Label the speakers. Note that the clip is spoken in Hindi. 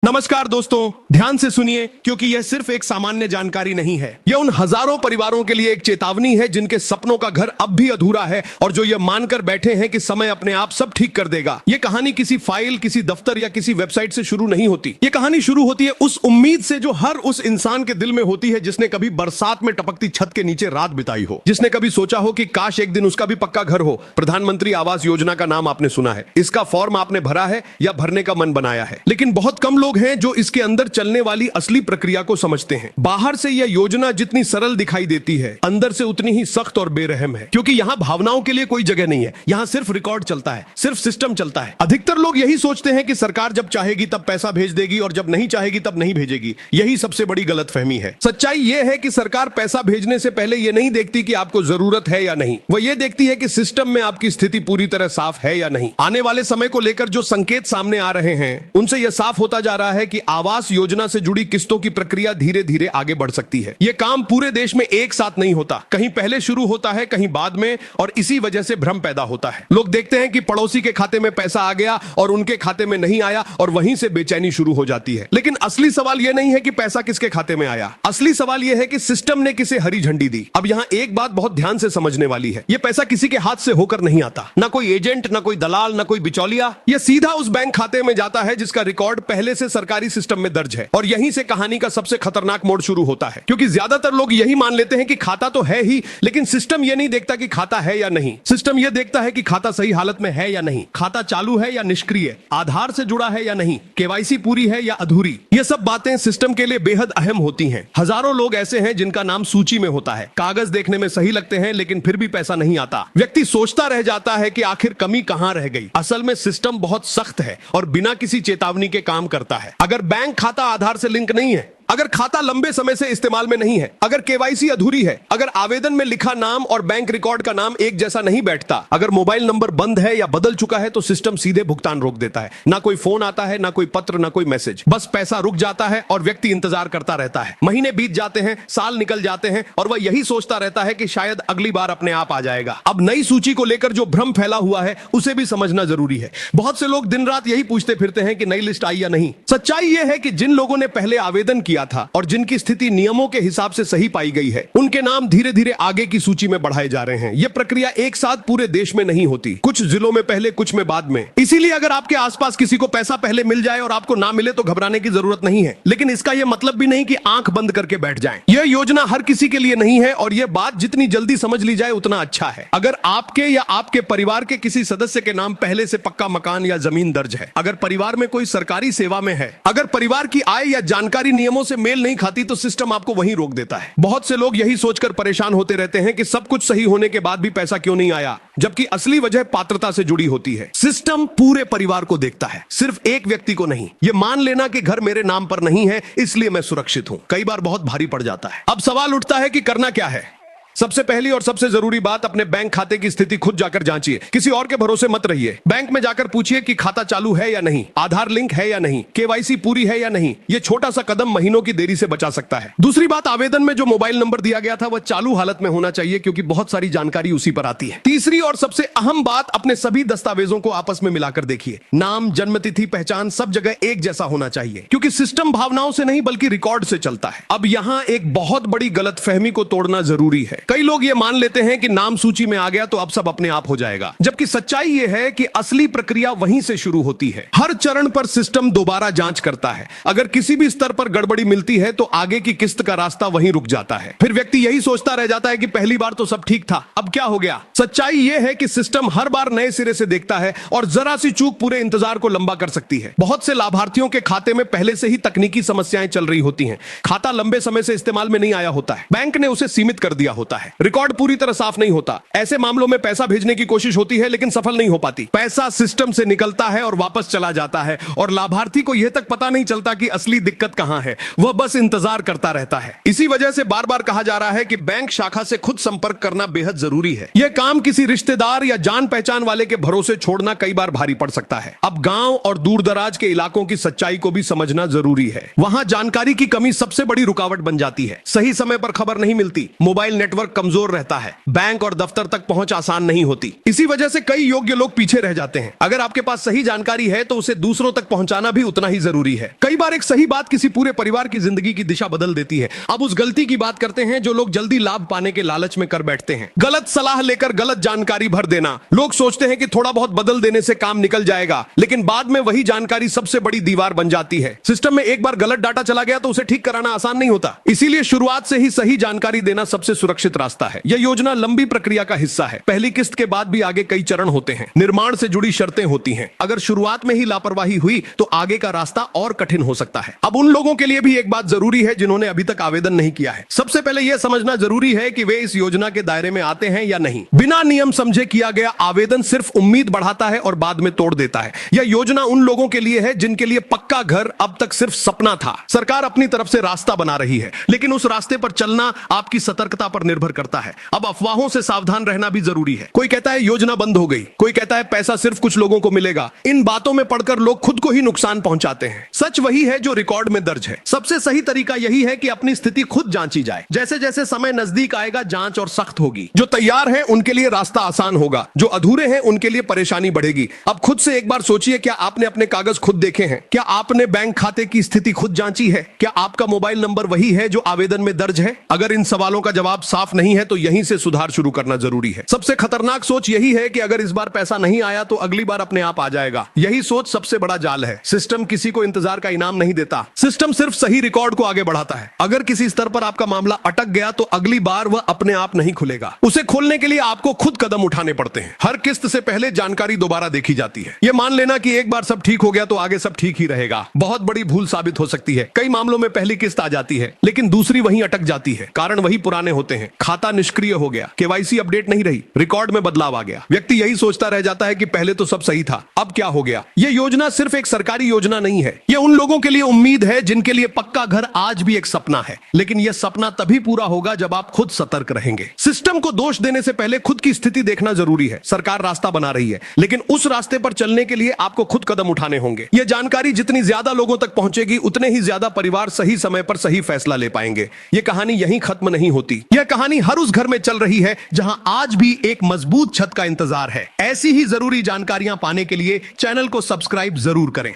Speaker 1: नमस्कार दोस्तों, ध्यान से सुनिए क्योंकि यह सिर्फ एक सामान्य जानकारी नहीं है। यह उन हजारों परिवारों के लिए एक चेतावनी है जिनके सपनों का घर अब भी अधूरा है और जो यह मानकर बैठे हैं कि समय अपने आप सब ठीक कर देगा। यह कहानी किसी फाइल, किसी दफ्तर या किसी वेबसाइट से शुरू नहीं होती। यह कहानी शुरू होती है उस उम्मीद से जो हर उस इंसान के दिल में होती है जिसने कभी बरसात में टपकती छत के नीचे रात बिताई हो, जिसने कभी सोचा हो कि काश एक दिन उसका भी पक्का घर हो। प्रधानमंत्री आवास योजना का नाम आपने सुना है, इसका फॉर्म आपने भरा है या भरने का मन बनाया है, लेकिन बहुत कम लोग हैं जो इसके अंदर चलने वाली असली प्रक्रिया को समझते हैं। बाहर से यह योजना जितनी सरल दिखाई देती है, अंदर से उतनी ही सख्त और बेरहम है, क्योंकि यहां भावनाओं के लिए कोई जगह नहीं है। यहां सिर्फ रिकॉर्ड चलता है, सिर्फ सिस्टम चलता है। अधिकतर लोग यही सोचते हैं कि सरकार जब चाहेगी तब पैसा भेज देगी और जब नहीं चाहेगी तब नहीं भेजेगी। यही सबसे बड़ी गलतफहमी है। सच्चाई यह है कि सरकार पैसा भेजने से पहले यह नहीं देखती कि आपको जरूरत है या नहीं, वह यह देखती है कि सिस्टम में आपकी स्थिति पूरी तरह साफ है या नहीं। आने वाले समय को लेकर जो संकेत सामने आ रहे हैं, उनसे यह साफ होता जा रहा है कि आवास योजना से जुड़ी किस्तों की प्रक्रिया धीरे धीरे आगे बढ़ सकती है। यह काम पूरे देश में एक साथ नहीं होता, कहीं पहले शुरू होता है, कहीं बाद में, और इसी वजह से भ्रम पैदा होता है। लोग देखते हैं कि पड़ोसी के खाते में पैसा आ गया और उनके खाते में नहीं आया और वहीं से बेचैनी शुरू हो जाती है। लेकिन असली सवाल यह नहीं है कि पैसा किसके खाते में आया, असली सवाल यह है कि सिस्टम ने किसे हरी झंडी दी। अब यहां एक बात बहुत ध्यान से समझने वाली है, यह पैसा किसी के हाथ से होकर नहीं आता। ना कोई एजेंट, ना कोई दलाल, ना कोई बिचौलिया, यह सीधा उस बैंक खाते में जाता है जिसका रिकॉर्ड पहले से सरकारी सिस्टम में दर्ज है। और यहीं से कहानी का सबसे खतरनाक मोड़ शुरू होता है, क्योंकि ज्यादातर लोग यही मान लेते हैं कि खाता तो है ही, लेकिन सिस्टम यह नहीं देखता कि खाता है या नहीं। सिस्टम यह देखता है कि खाता सही हालत में है या नहीं, खाता चालू है या निष्क्रिय, आधार से जुड़ा है या नहीं, केवाईसी पूरी है या अधूरी। यह सब बातें सिस्टम के लिए बेहद अहम होती हैं। हजारों लोग ऐसे हैं जिनका नाम सूची में होता है, कागज देखने में सही लगते हैं लेकिन फिर भी पैसा नहीं आता। व्यक्ति सोचता रह जाता है कि आखिर कमी कहां रह गई। असल में सिस्टम बहुत सख्त है और बिना किसी चेतावनी के काम करता है। अगर बैंक खाता आधार से लिंक नहीं है, अगर खाता लंबे समय से इस्तेमाल में नहीं है, अगर केवाईसी अधूरी है, अगर आवेदन में लिखा नाम और बैंक रिकॉर्ड का नाम एक जैसा नहीं बैठता, अगर मोबाइल नंबर बंद है या बदल चुका है, तो सिस्टम सीधे भुगतान रोक देता है। ना कोई फोन आता है, ना कोई पत्र, ना कोई मैसेज, बस पैसा रुक जाता है और व्यक्ति इंतजार करता रहता है। महीने बीत जाते हैं, साल निकल जाते हैं और वह यही सोचता रहता है कि शायद अगली बार अपने आप आ जाएगा। अब नई सूची को लेकर जो भ्रम फैला हुआ है उसे भी समझना जरूरी है। बहुत से लोग दिन रात यही पूछते फिरते हैं कि नई लिस्ट आई या नहीं। सच्चाई यह है कि जिन लोगों ने पहले आवेदन किया था और जिनकी स्थिति नियमों के हिसाब से सही पाई गई है, उनके नाम धीरे धीरे आगे की सूची में बढ़ाए जा रहे हैं। यह प्रक्रिया एक साथ पूरे देश में नहीं होती, कुछ जिलों में पहले, कुछ में बाद में। इसीलिए अगर आपके आसपास किसी को पैसा पहले मिल जाए और आपको ना मिले तो घबराने की जरूरत नहीं है, लेकिन इसका यह मतलब भी नहीं कि आंख बंद करके बैठ जाएं। यह योजना हर किसी के लिए नहीं है और यह बात जितनी जल्दी समझ ली जाए उतना अच्छा है। अगर आपके या आपके परिवार के किसी सदस्य के नाम पहले से पक्का मकान या जमीन दर्ज है, अगर परिवार में कोई सरकारी सेवा में है, अगर परिवार की आय या जानकारी नियमों से मेल नहीं खाती, तो सिस्टम आपको वहीं रोक देता है। बहुत से लोग यही सोचकर परेशान होते रहते हैं कि सब कुछ सही होने के बाद भी पैसा क्यों नहीं आया, जबकि असली वजह पात्रता से जुड़ी होती है। सिस्टम पूरे परिवार को देखता है, सिर्फ एक व्यक्ति को नहीं। यह मान लेना कि घर मेरे नाम पर नहीं है इसलिए मैं सुरक्षित हूं, कई बार बहुत भारी पड़ जाता है। अब सवाल उठता है कि करना क्या है। सबसे पहली और सबसे जरूरी बात, अपने बैंक खाते की स्थिति खुद जाकर जांचिए। किसी और के भरोसे मत रहिए। बैंक में जाकर पूछिए कि खाता चालू है या नहीं, आधार लिंक है या नहीं, केवाईसी पूरी है या नहीं। यह छोटा सा कदम महीनों की देरी से बचा सकता है। दूसरी बात, आवेदन में जो मोबाइल नंबर दिया गया था वह चालू हालत में होना चाहिए, क्योंकि बहुत सारी जानकारी उसी पर आती है। तीसरी और सबसे अहम बात, अपने सभी दस्तावेजों को आपस में मिलाकर देखिए। नाम, जन्मतिथि, पहचान सब जगह एक जैसा होना चाहिए, क्योंकि सिस्टम भावनाओं से नहीं बल्कि रिकॉर्ड से चलता है। अब यहां एक बहुत बड़ी गलतफहमी को तोड़ना जरूरी है। कई लोग ये मान लेते हैं कि नाम सूची में आ गया तो अब सब अपने आप हो जाएगा, जबकि सच्चाई यह है कि असली प्रक्रिया वहीं से शुरू होती है। हर चरण पर सिस्टम दोबारा जांच करता है। अगर किसी भी स्तर पर गड़बड़ी मिलती है तो आगे की किस्त का रास्ता वहीं रुक जाता है। फिर व्यक्ति यही सोचता रह जाता है कि पहली बार तो सब ठीक था, अब क्या हो गया। सच्चाई यह है कि सिस्टम हर बार नए सिरे से देखता है और जरा सी चूक पूरे इंतजार को लंबा कर सकती है। बहुत से लाभार्थियों के खाते में पहले से ही तकनीकी समस्याएं चल रही होती हैं। खाता लंबे समय से इस्तेमाल में नहीं आया होता है, बैंक ने उसे सीमित कर दिया होता है, रिकॉर्ड पूरी तरह साफ नहीं होता। ऐसे मामलों में पैसा भेजने की कोशिश होती है लेकिन सफल नहीं हो पाती। पैसा सिस्टम से निकलता है और वापस चला जाता है और लाभार्थी को यह तक पता नहीं चलता कि असली दिक्कत कहां है। वह बस इंतजार करता रहता है। इसी वजह से बार बार कहा जा रहा है कि बैंक शाखा से खुद संपर्क करना बेहद जरूरी है। यह काम किसी रिश्तेदार या जान पहचान वाले के भरोसे छोड़ना कई बार भारी पड़ सकता है। अब गांव और दूर दराज के इलाकों की सच्चाई को भी समझना जरूरी है। वहां जानकारी की कमी सबसे बड़ी रुकावट बन जाती है। सही समय पर खबर नहीं मिलती, मोबाइल नेटवर्क नेटवर्क कमजोर रहता है, बैंक और दफ्तर तक पहुंच आसान नहीं होती। इसी वजह से कई योग्य लोग पीछे रह जाते हैं। अगर आपके पास सही जानकारी है तो उसे दूसरों तक पहुंचाना भी उतना ही जरूरी है। कई बार एक सही बात किसी पूरे परिवार की जिंदगी की दिशा बदल देती है। अब उस गलती की बात करते हैं जो लोग जल्दी लाभ पाने के लालच में कर बैठते हैं। गलत सलाह लेकर गलत जानकारी भर देना। लोग सोचते हैं कि थोड़ा बहुत बदल देने से काम निकल जाएगा, लेकिन बाद में वही जानकारी सबसे बड़ी दीवार बन जाती है। सिस्टम में एक बार गलत डाटा चला गया तो उसे ठीक कराना आसान नहीं होता। इसीलिए शुरुआत से ही सही जानकारी देना सबसे सुरक्षित रास्ता है। यह योजना लंबी प्रक्रिया का हिस्सा है। पहली किस्त के बाद भी आगे कई चरण होते हैं। निर्माण से जुड़ी शर्तें होती हैं। अगर शुरुआत में ही लापरवाही हुई तो आगे का रास्ता और कठिन हो सकता है। अब उन लोगों के लिए भी एक बात जरूरी है जिन्होंने अभी तक आवेदन नहीं किया है। सबसे पहले यह समझना जरूरी है कि वे इस योजना के दायरे में आते हैं या नहीं। बिना नियम समझे किया गया आवेदन सिर्फ उम्मीद बढ़ाता है और बाद में तोड़ देता है। यह योजना उन लोगों के लिए है जिनके लिए पक्का घर अब तक सिर्फ सपना था। सरकार अपनी तरफ से रास्ता बना रही है, लेकिन उस रास्ते पर चलना आपकी सतर्कता पर निर्भर करता है। अब अफवाहों से सावधान रहना भी जरूरी है। कोई कहता है योजना बंद हो गई, कोई कहता है पैसा सिर्फ कुछ लोगों को मिलेगा। इन बातों में पढ़कर लोग खुद को ही नुकसान पहुंचाते हैं। सच वही है जो रिकॉर्ड में दर्ज है। सबसे सही तरीका यही है कि अपनी स्थिति खुद जांची जाए। जैसे जैसे समय नजदीक आएगा जांच और सख्त होगी। जो तैयार है उनके लिए रास्ता आसान होगा, जो अधूरे हैं उनके लिए परेशानी बढ़ेगी। अब खुद से एक बार सोचिए, क्या आपने अपने कागज खुद देखे हैं? क्या आपने बैंक खाते की स्थिति खुद जांची है? क्या आपका मोबाइल नंबर वही है जो आवेदन में दर्ज है? अगर इन सवालों का जवाब साफ नहीं है तो यहीं से सुधार शुरू करना जरूरी है। सबसे खतरनाक सोच यही है कि अगर इस बार पैसा नहीं आया तो अगली बार अपने आप आ जाएगा। यही सोच सबसे बड़ा जाल है। सिस्टम किसी को इंतजार का इनाम नहीं देता। सिस्टम सिर्फ सही रिकॉर्ड को आगे बढ़ाता है। अगर किसी स्तर पर आपका मामला अटक गया तो अगली बार वह अपने आप नहीं खुलेगा। उसे खोलने के लिए आपको खुद कदम उठाने पड़ते हैं। हर किस्त से पहले जानकारी दोबारा देखी जाती है। यह मान लेना कि एक बार सब ठीक हो गया तो आगे सब ठीक ही रहेगा बहुत बड़ी भूल साबित हो सकती है। कई मामलों में पहली किस्त आ जाती है लेकिन दूसरी वहीं अटक जाती है। कारण वही पुराने होते हैं। खाता निष्क्रिय हो गया, केवाईसी अपडेट नहीं रही, रिकॉर्ड में बदलाव आ गया। व्यक्ति यही सोचता रह जाता है कि पहले तो सब सही था, अब क्या हो गया। यह योजना सिर्फ एक सरकारी योजना नहीं है। यह उन लोगों के लिए उम्मीद है जिनके लिए पक्का घर आज भी एक सपना है। लेकिन यह सपना तभी पूरा होगा जब आप खुद सतर्क रहेंगे। सिस्टम को दोष देने से पहले खुद की स्थिति देखना जरूरी है। सरकार रास्ता बना रही है, लेकिन उस रास्ते पर चलने के लिए आपको खुद कदम उठाने होंगे। यह जानकारी जितनी ज्यादा लोगों तक पहुंचेगी उतने ही ज्यादा परिवार सही समय पर सही फैसला ले पाएंगे। यह कहानी यहीं खत्म नहीं होती। यह कहानी हर उस घर में चल रही है जहां आज भी एक मजबूत छत का इंतजार है। ऐसी ही जरूरी जानकारियां पाने के लिए चैनल को सब्सक्राइब जरूर करें।